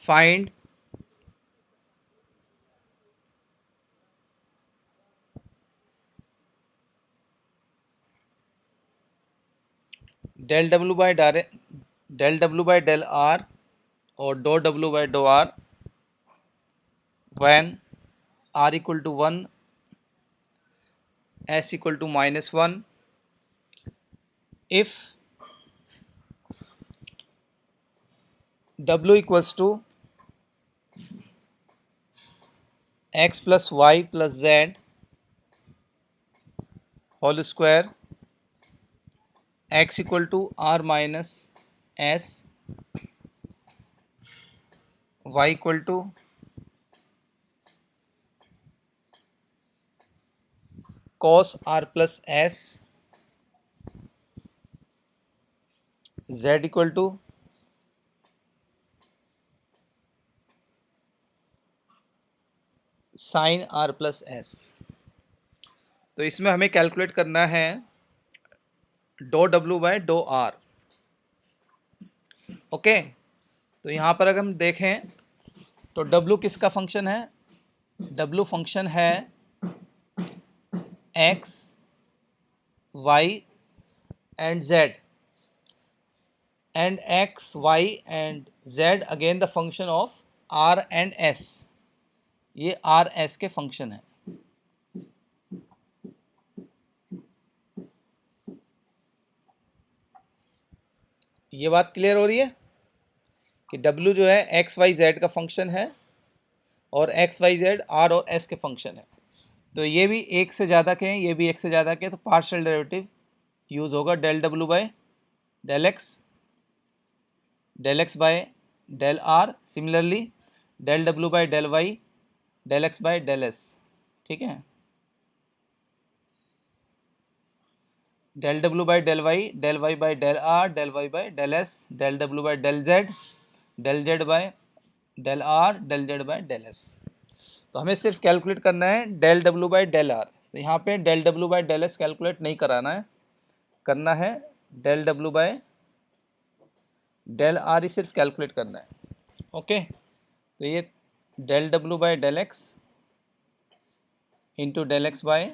Find del W by del R और डो W by डो R when r equal to 1, s equal to -1, if w equals to x plus y plus z whole square, x equal to r minus s, y equal to cos r plus s, z equal to sin r plus s। तो इसमें हमें calculate करना है डो W by डो R. Okay, तो यहाँ पर अगर हम देखें तो डब्ल्यू किसका फंक्शन है? डब्ल्यू फंक्शन है X Y and Z, and x, y and z again the function of r and s। ये r s के फंक्शन है। ये बात क्लियर हो रही है कि w जो है x y z का फंक्शन है और x y z r और s के फंक्शन है। तो ये भी एक से ज़्यादा के हैं, ये भी एक से ज़्यादा के, तो पार्शियल डेरिवेटिव यूज़ होगा del W by del X by del R, similarly del W by del Y del X by del S. ठीक है, del W by del Y by del R, del Y by del S, del W by del Z by del R, del Z by del S. तो हमें सिर्फ calculate करना है del W by del R. तो यहाँ पे del W by del S calculate नहीं कराना है, करना है del W by del R ही सिर्फ कैलकुलेट करना है। ओके, तो ये del W by del X into del X by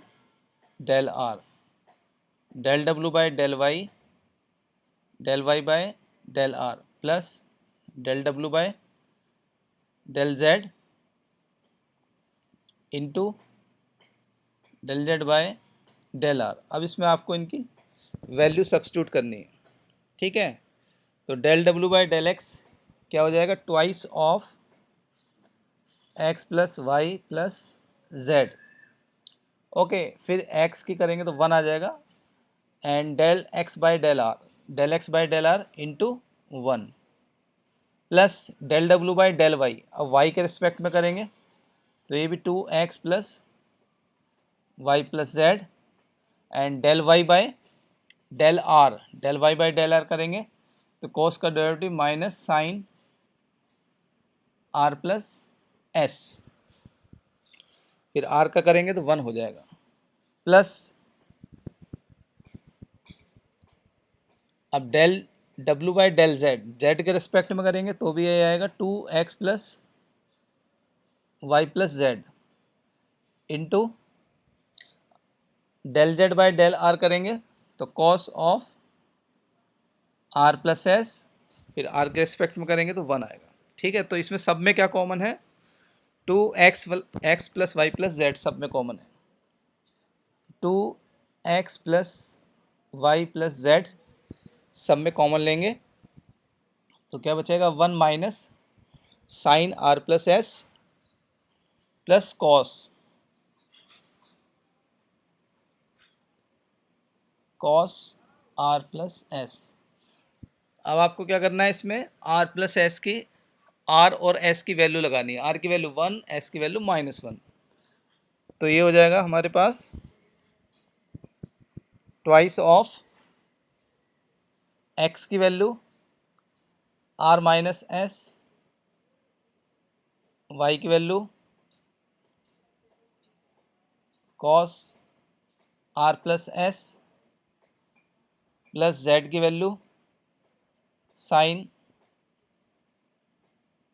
del R, del W by del Y by del R plus del W by del Z into del Z by del R. अब इसमें आपको इनकी value substitute करनी है। ठीक है, तो del W by del X क्या हो जाएगा? Twice of X plus Y plus Z. Okay, फिर एक्स की करेंगे तो 1 आ जाएगा, and del X by del R into 1 plus del W by del Y. अब वाई के रिस्पेक्ट में करेंगे तो ये भी 2x plus Y plus Z, and del Y by del R करेंगे तो कॉस का derivative minus sine R plus S, फिर आर का करेंगे तो 1 हो जाएगा, प्लस अब del W by del Z के रिस्पेक्ट में करेंगे तो भी ये आएगा 2x plus Y plus Z into del Z by del R करेंगे तो cos of R plus S, फिर आर के रिस्पेक्ट में करेंगे तो 1 आएगा। ठीक है, तो इसमें सब में क्या कॉमन है? 2x plus Y plus Z सब में कॉमन है। 2x plus Y plus Z सब में कॉमन लेंगे तो क्या बचेगा? 1 minus sine R plus S plus cos R plus S. अब आपको क्या करना है? इसमें आर प्लस एस की, आर और एस की वैल्यू लगानी है। आर की वैल्यू 1, एस की वैल्यू -1। तो ये हो जाएगा हमारे पास ट्वाइस ऑफ एक्स की value R minus S, Y की value cos R plus S plus Z की value sine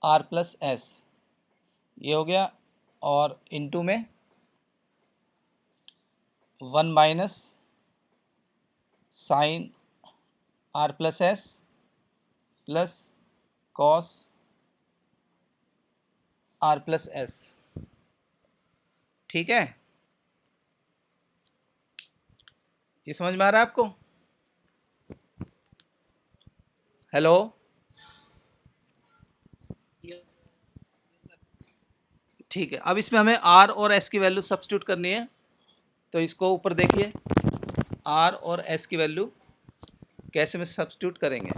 R plus S, ये हो गया, और इनटू में 1 minus sine R plus S plus cos R plus S. ठीक है, ये समझ में आ रहा है आपको? हेलो, ठीक है। अब इसमें हमें आर और एस की वैल्यू सब्स्टिट्यूट करनी है, तो इसको ऊपर देखिए, आर और एस की वैल्यू कैसे में सब्स्टिट्यूट करेंगे।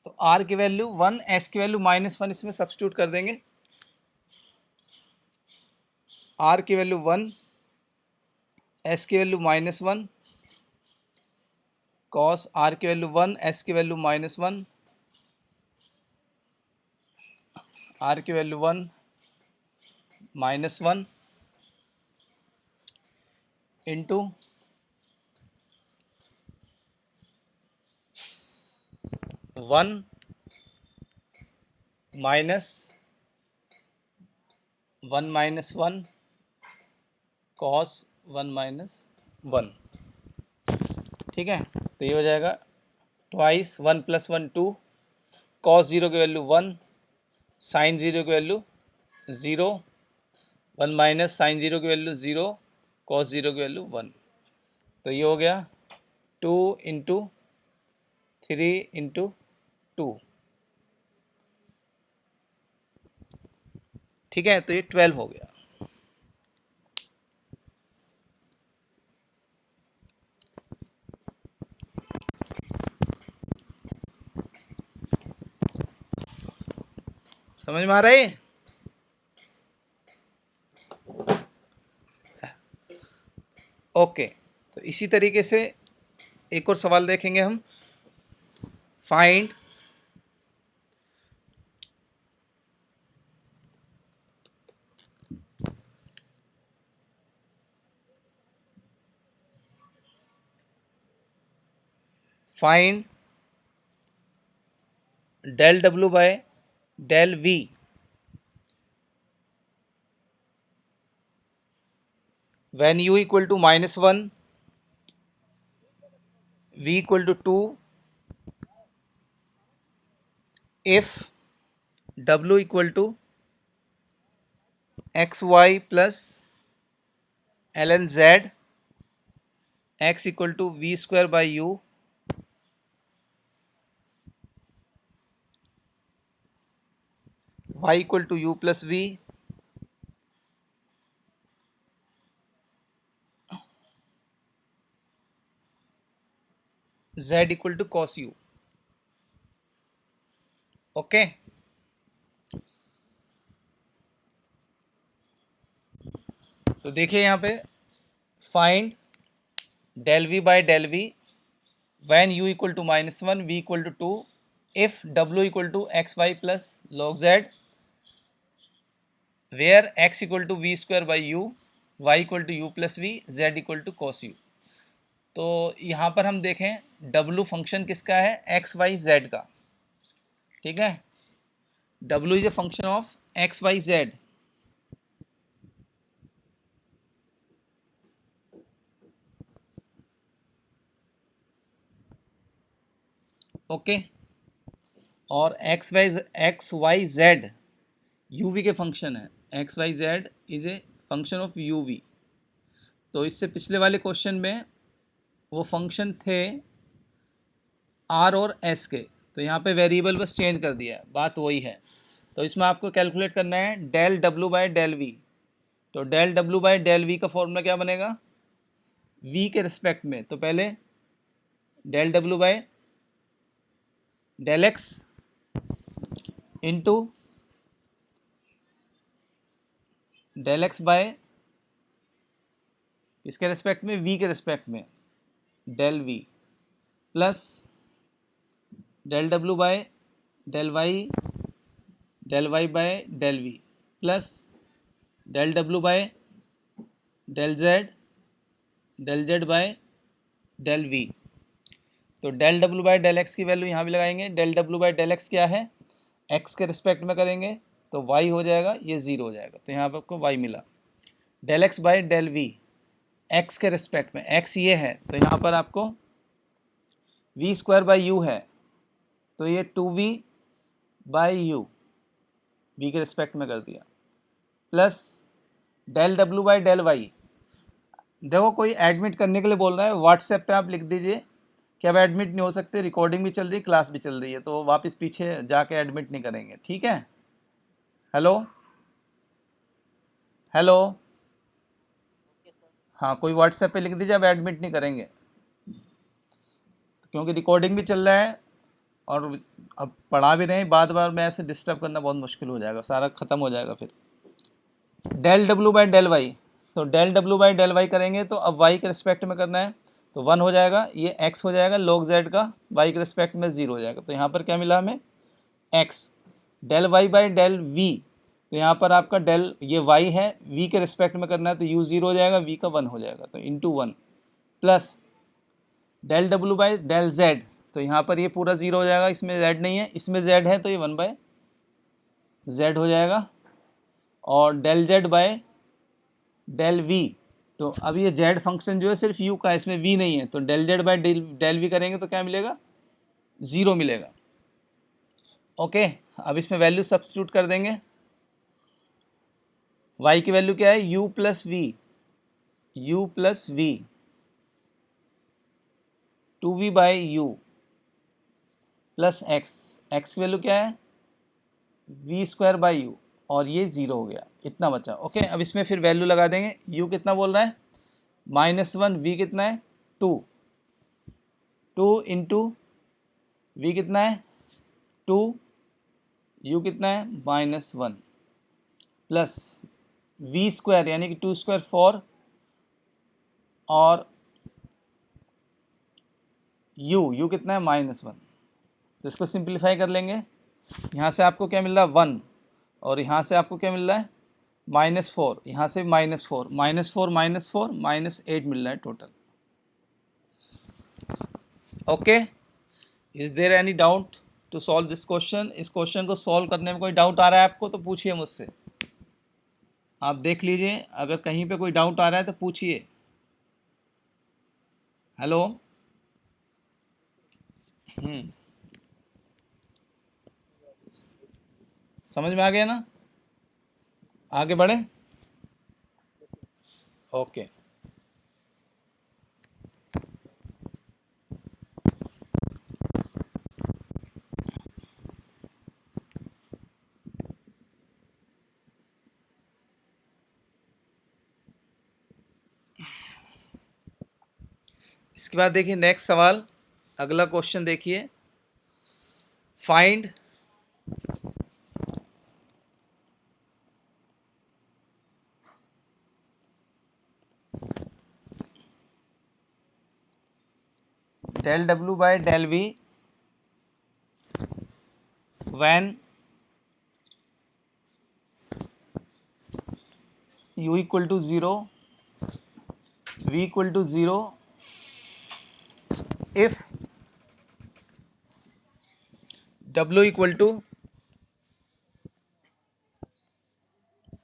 तो आर की वैल्यू 1, एस की वैल्यू -1 इसमें सब्स्टिट्यूट कर देंगे। आर की वैल्यू 1, एस की वैल्यू -1, कॉस आर की वैल्यू 1, एस की वैल्यू -1, आर की वैल्यू 1 -1 इंटू 1 माइनस 1 -1 कॉस 1 -1। ठीक है, तो ये हो जाएगा ट्वाइस 1 + 1 2, कॉस 0 की वैल्यू 1, साइन 0 की वैल्यू 0, 1 माइनस साइन 0 की वैल्यू 0, कॉस 0 की वैल्यू 1। तो ये हो गया 2 इंटू 3 इंटू 2। ठीक है, तो ये 12 हो गया। समझ में आ रहा है? ओके, तो इसी तरीके से एक और सवाल देखेंगे हम। Find find del W by del V when u equal to -1, v equal to 2, if W equal to xy plus ln z, x equal to v square by u, y equal to u plus v, z equal to cos u। Okay, तो देखिए यहाँ पे find del v by del v when u equal to -1, v equal to 2, if w equal to xy plus log z, where x equal to v square by u, y equal to u plus v, z equal to cos u। तो यहाँ पर हम देखें w function किसका है, X Y Z का। ठीक है, w is a function of X Y Z. Okay, और X Y Z U V के फंक्शन है। X Y Z is a function of U V. तो इससे पिछले वाले क्वेश्चन में वो फंक्शन थे आर और एस के, तो यहाँ पे वेरिएबल बस चेंज कर दिया है, बात वही है। तो इसमें आपको कैलकुलेट करना है del W by del V. तो del W by del V का फॉर्मूला क्या बनेगा, वी के रिस्पेक्ट में। तो पहले del W by del X into del X by इसके रिस्पेक्ट में, वी के रिस्पेक्ट में, del V plus del W by del Y by del V plus del W by del Z del Z by del V. तो del W by del X की value यहाँ भी लगाएंगे। Del W by del X क्या है, x के respect में करेंगे तो वाई हो जाएगा, ये ज़ीरो हो जाएगा, तो यहाँ पर आपको वाई मिला। Del X by del V, X के रिस्पेक्ट में, एक्स ये है तो यहाँ पर आपको वी स्क्वायर बाई यू है, तो ये 2v बाई यू, वी के रिस्पेक्ट में कर दिया, plus del W by del Y. देखो कोई एडमिट करने के लिए बोल रहा है, व्हाट्सएप पे आप लिख दीजिए कि अब एडमिट नहीं हो सकते, रिकॉर्डिंग भी चल रही है, क्लास भी चल रही है, तो वापस पीछे जाके एडमिट नहीं करेंगे, ठीक है। हेलो हेलो, हाँ कोई व्हाट्सएप पे लिख दीजिए अब एडमिट नहीं करेंगे, क्योंकि रिकॉर्डिंग भी चल रहा है और अब पढ़ा भी रहे हैं, बार बार मैं ऐसे डिस्टर्ब करना बहुत मुश्किल हो जाएगा, सारा ख़त्म हो जाएगा फिर। Del W by del Y, तो del W by del Y करेंगे तो अब वाई के रिस्पेक्ट में करना है, तो 1 हो जाएगा, ये x हो जाएगा log z का, y के रिस्पेक्ट में 0 हो जाएगा, तो यहाँ पर क्या मिला हमें x। Del Y by del V, तो यहाँ पर आपका डेल ये y है, v के रिस्पेक्ट में करना है तो u 0 हो जाएगा, v का 1 हो जाएगा, तो into 1, plus del W by del z, तो यहाँ पर ये पूरा 0 हो जाएगा, इसमें z नहीं है, इसमें z है तो ये 1 बाय z हो जाएगा, और del z by del V, तो अब ये z फंक्शन जो है सिर्फ u का है, इसमें v नहीं है, तो del z by del V करेंगे तो क्या मिलेगा, 0 मिलेगा। ओके, अब इसमें वैल्यू सब्स्टिट्यूट कर देंगे। y की वैल्यू क्या है, u plus V, u plus V, 2v by U plus X, X की वैल्यू क्या है वी स्क्वायर बाई यू, और ये 0 हो गया, इतना बचा। ओके, अब इसमें फिर वैल्यू लगा देंगे, u कितना बोल रहा है -1, v कितना है 2, 2 इंटू वी कितना है 2, u कितना है -1, प्लस वी स्क्वायर यानी कि 2 स्क्वायर 4, और u कितना है -1, तो इसको सिंप्लीफाई कर लेंगे, यहाँ से आपको क्या मिल रहा है 1, और यहाँ से आपको क्या मिल रहा है -4, यहाँ से -4, -8 मिल रहा है total. Okay, is there any doubt to solve this question? इस क्वेश्चन को सॉल्व करने में कोई डाउट आ रहा है आपको तो पूछिए मुझसे, आप देख लीजिए, अगर कहीं पे कोई डाउट आ रहा है तो पूछिए। हेलो, समझ में आ गया ना, आगे बढ़े। ओके, इसके बाद देखिए नेक्स्ट सवाल, अगला क्वेश्चन देखिए, find del W by del V when u equal to 0, v equal to 0, if w equal to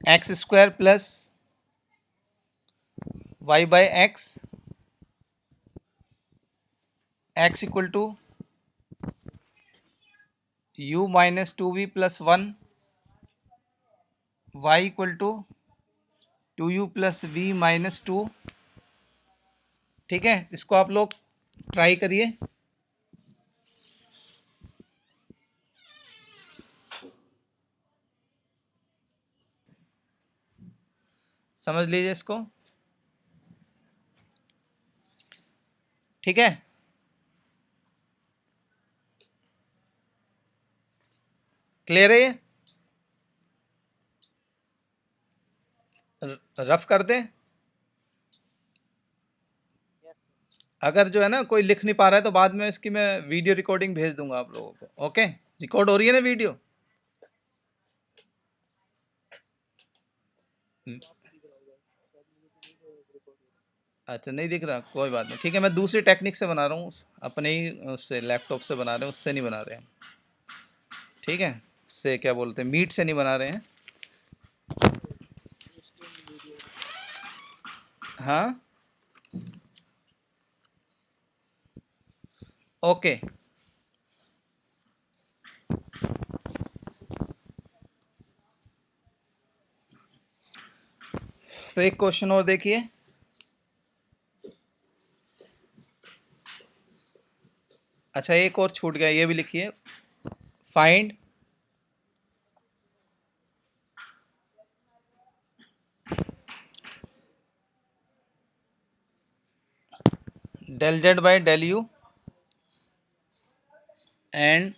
X square plus Y by X, X equal to u minus 2v plus 1, Y equal to 2u plus v minus 2। ठीक है, इसको आप लोग try करिए। समझ लीजिए इसको, ठीक है। क्लियर है ये, रफ कर दें, अगर जो है ना कोई लिख नहीं पा रहा है तो बाद में इसकी मैं वीडियो रिकॉर्डिंग भेज दूंगा आप लोगों को। ओके, रिकॉर्ड हो रही है ना वीडियो, अच्छा नहीं दिख रहा, कोई बात नहीं, ठीक है। मैं दूसरी टेक्निक से बना रहा हूँ, अपने ही उससे लैपटॉप से बना रहे हैं, उससे नहीं बना रहे हैं, ठीक है। उससे क्या बोलते हैं, मीट से नहीं बना रहे हैं। हाँ ओके। तो एक क्वेश्चन और देखिए। अच्छा एक और छूट गया, ये भी लिखिए। Find del z by del u and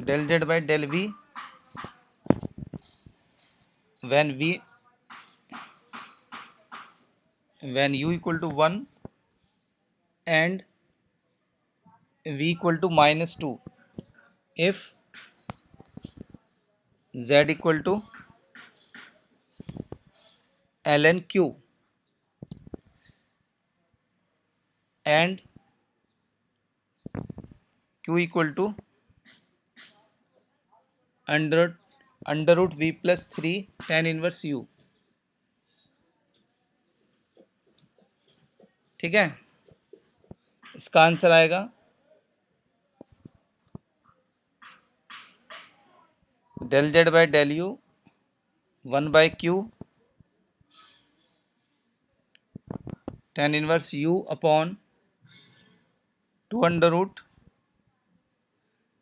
del z by del v when v when u equal to 1 and v equal to -2 if z equal to ln q and q equal to under root v plus 3 tan inverse u, ठीक है। इसका answer आएगा del z by del u 1 by q tan inverse u upon 2 under root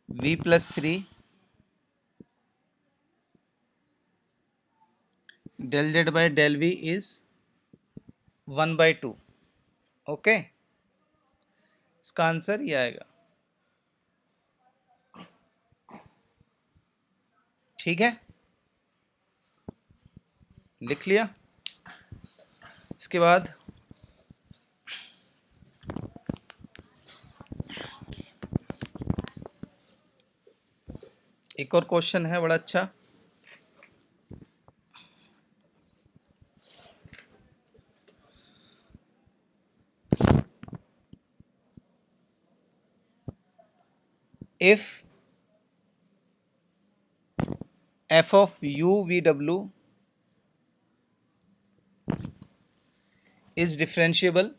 v plus 3 del z by del v is 1 by 2। Okay, इसका answer ये आएगा, ठीक है। लिख लिया। इसके बाद एक और क्वेश्चन है बड़ा अच्छा। if f of u v w is differentiable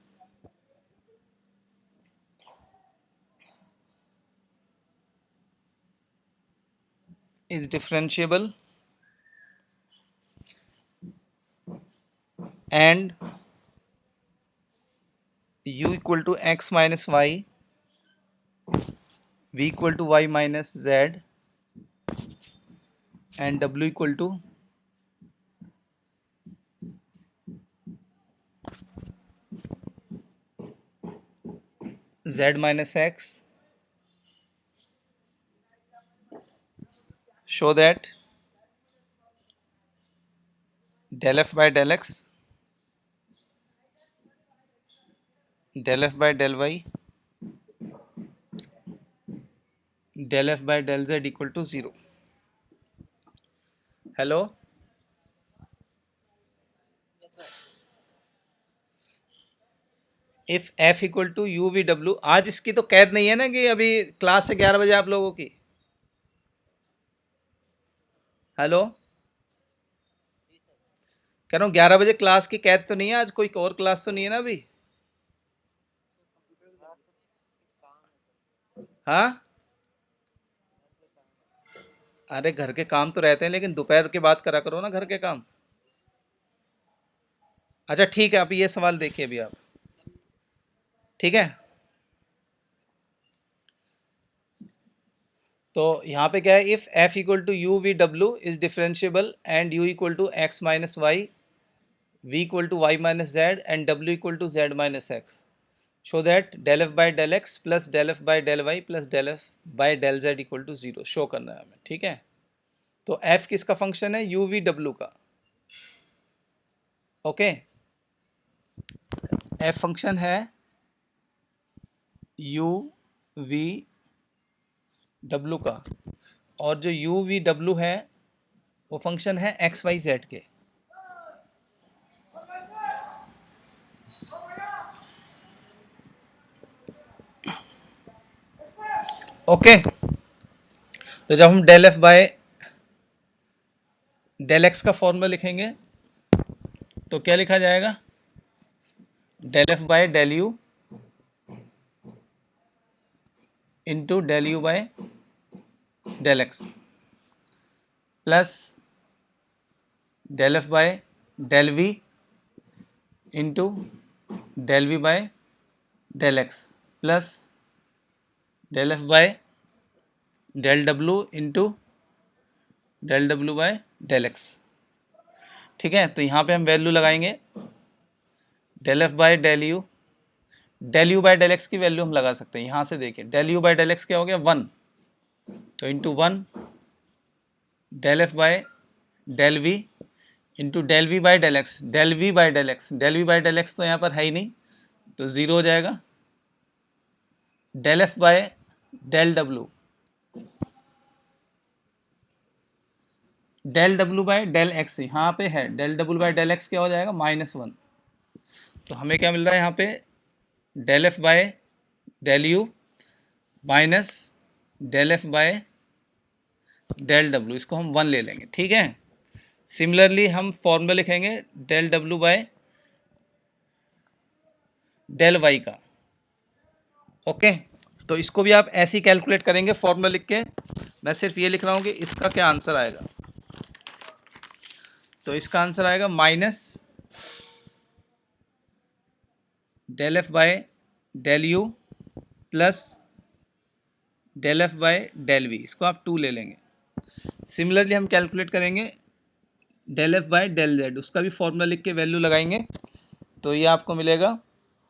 and u equal to x minus y, v equal to y minus z and w equal to z minus x, show that del f by del x, del f by del y, del f by del z equal to 0। Hello, if f equal to U V W, आज इसकी तो कैद नहीं है ना कि अभी class है 11 बजे आप लोगों की। हेलो, कह रहा हूँ 11 बजे क्लास की कैद तो नहीं है आज, कोई और क्लास तो नहीं है ना अभी। हाँ, अरे घर के काम तो रहते हैं लेकिन दोपहर के बाद करा करो ना घर के काम। अच्छा ठीक है, आप ये सवाल देखिए अभी आप, ठीक है। तो यहाँ पे क्या है, if f equal to U V W is differentiable and u equal to x minus Y, v equal to y minus Z and w equal to z minus X, show that del f by del x plus del f by del y plus del f by del z equal to 0 show करना है हमें, ठीक है। तो f किसका function है, u v w का, okay. f function है u v w का, और जो u v w है वो फंक्शन है x y z के। ओके, तो जब हम del F by del X का फॉर्मूला लिखेंगे तो क्या लिखा जाएगा, del F by del U into del U by del X plus del F by del V into del V by del X plus del F by del W into del W by del X. ठीक है, तो यहाँ पे हम value लगाएंगे del F by del U by del X की value हम लगा सकते हैं। यहाँ से देखिए del U by del X क्या हो गया 1, तो into 1 del F by del V into del V by del x, del V by del x, del V by del X तो यहाँ पर है ही नहीं तो ज़ीरो हो जाएगा, del F by del W, del W by del X यहाँ पे है, del W by del X क्या हो जाएगा -1। तो हमें क्या मिल रहा है यहाँ पे del F by del U minus del F by del W, इसको हम 1 ले लेंगे। ठीक है, सिमिलरली हम फॉर्मूला लिखेंगे del W by del Y का। ओके, तो इसको भी आप ऐसे ही कैलकुलेट करेंगे फॉर्मूला लिख के, मैं सिर्फ ये लिख रहा हूँ कि इसका क्या आंसर आएगा। तो इसका आंसर आएगा minus del F by del U plus del F by del V, इसको आप 2 ले लेंगे। सिमिलरली हम कैलकुलेट करेंगे del F by del Z, उसका भी फॉर्मूला लिख के वैल्यू लगाएंगे तो ये आपको मिलेगा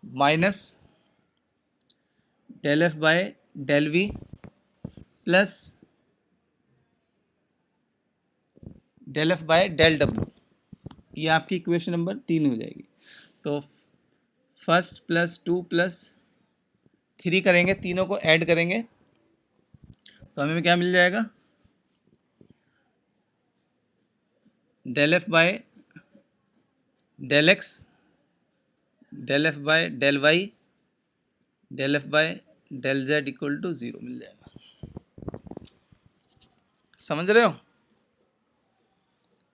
minus del F by del V plus del F by del W, ये आपकी इक्वेशन नंबर 3 हो जाएगी। तो फर्स्ट प्लस 2 प्लस 3 करेंगे, तीनों को ऐड करेंगे तो हमें क्या मिल जाएगा, del F by del x, del F by del Y, del F by del z equal to 0 मिल जाएगा। समझ रहे हो?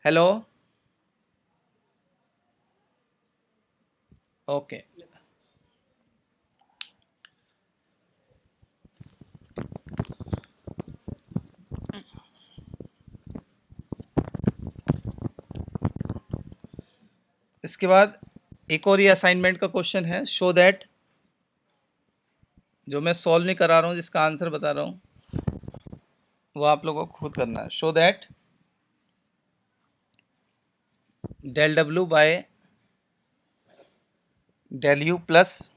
Hello, okay. इसके बाद एक और ये असाइनमेंट का क्वेश्चन है, शो दैट, जो मैं सॉल्व नहीं करा रहा हूँ, जिसका आंसर बता रहा हूँ वो आप लोगों को खुद करना है। Show that del W by del U plus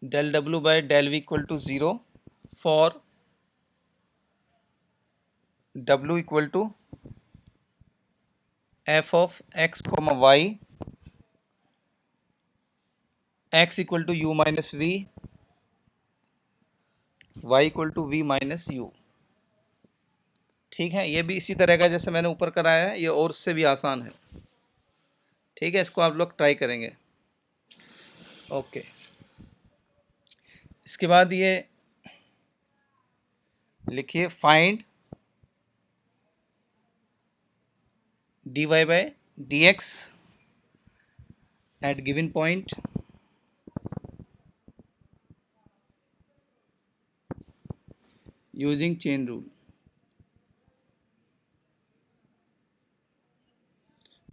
del W by del V equal to 0 for W equal to F of X comma Y, X equal to U minus V, Y equal to V minus U. ठीक है, ये भी इसी तरह का जैसे मैंने ऊपर कराया है, ये और उससे भी आसान है। ठीक है, इसको आप लोग ट्राई करेंगे। ओके, इसके बाद ये लिखिए find dy by dx at given point using chain rule।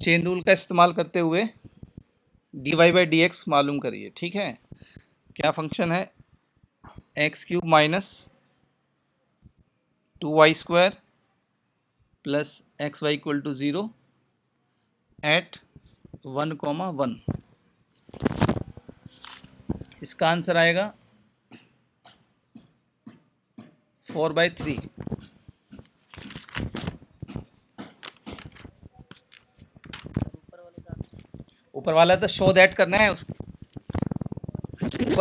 Chain rule का इस्तेमाल करते हुए dy by dx मालूम करिए। ठीक है, क्या फंक्शन है, x cube minus 2y square plus x y equal to 0 at 1,1। इसका आंसर आएगा 4/3। ऊपर वाला तो शो दैट करना है, ऊपर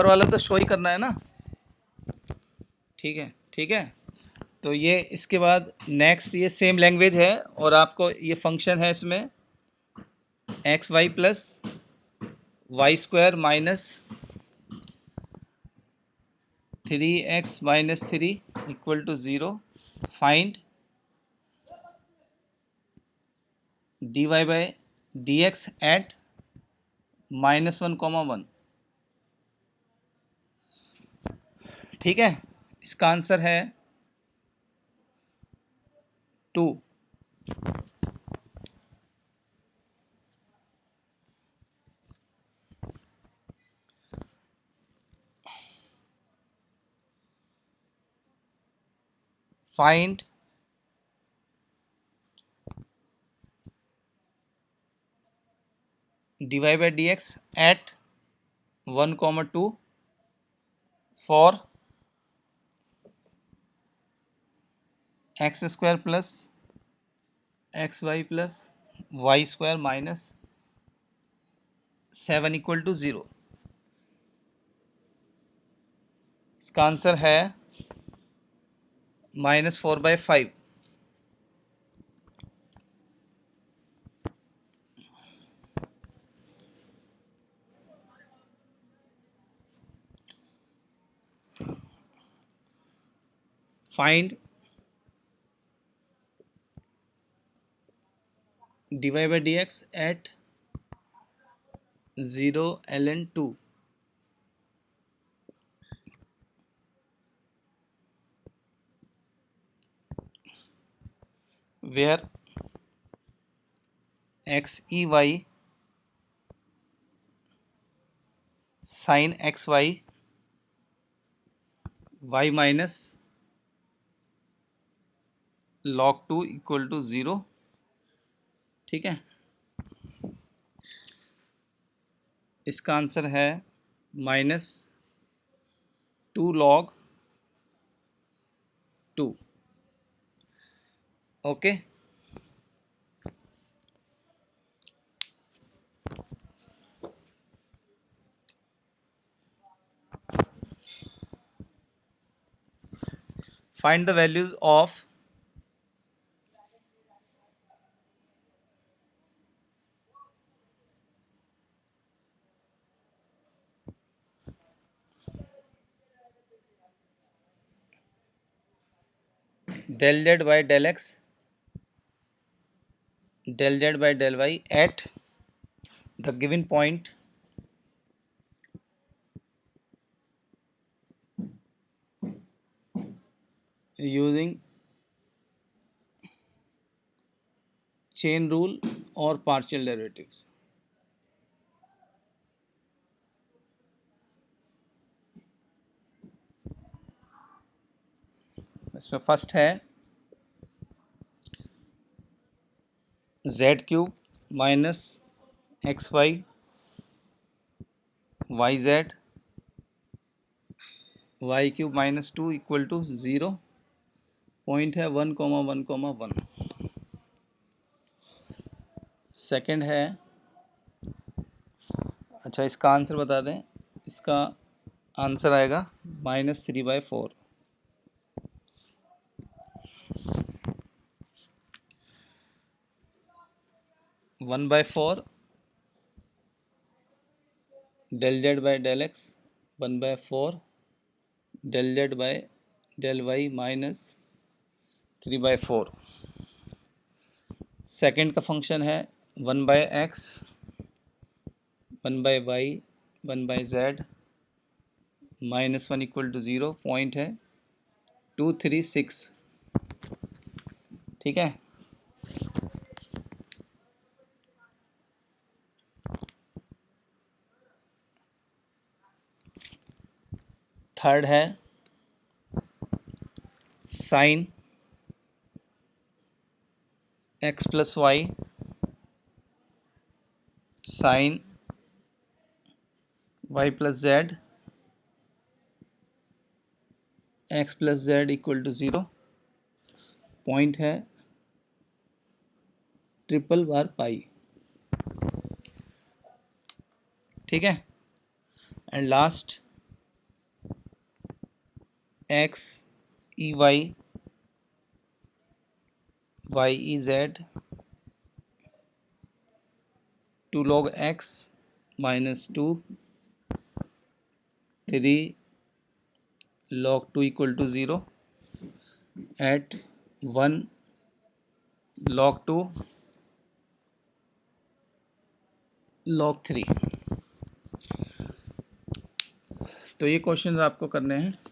वाला तो शो ही करना है ना। ठीक है, ठीक है, तो ये इसके बाद नेक्स्ट ये सेम लैंग्वेज है और आपको ये फंक्शन है, इसमें x y plus y square minus 3x minus 3 equal to 0. Find dy by dx at -1, 1. ठीक है, इसका आंसर है 2. Find dy by dx at 1, 2 for x square plus xy plus y square minus 7 equal to 0. इसका answer है -4/5. Find dy by dx at 0 ln 2. Where x e y sin xy y minus log 2 equal to 0. ठीक है, इसका answer है -2 log 2. Okay, find the values of del z by del x, del z by del y at the given point using chain rule or partial derivatives. इसमें first है z cube minus x y y z y cube minus 2 equal to 0. Point है 1, 1, 1. Second है, अच्छा इसका answer बता दें. इसका answer आएगा -3/4. 1/4 del z by del x, 1/4 del z by del y minus 3/4. Second का फंक्शन है 1/x, 1/y, 1/z -1 equal to 0. Point है 2, 3, 6. ठीक है, थर्ड है sine x plus y sine y plus z x plus z equal to 0. Point है (3/π). ठीक है, and last x e y y e z 2 log x minus 2 3 log 2 equal to 0 at 1 log 2 log 3। तो ये question आपको करने हैं।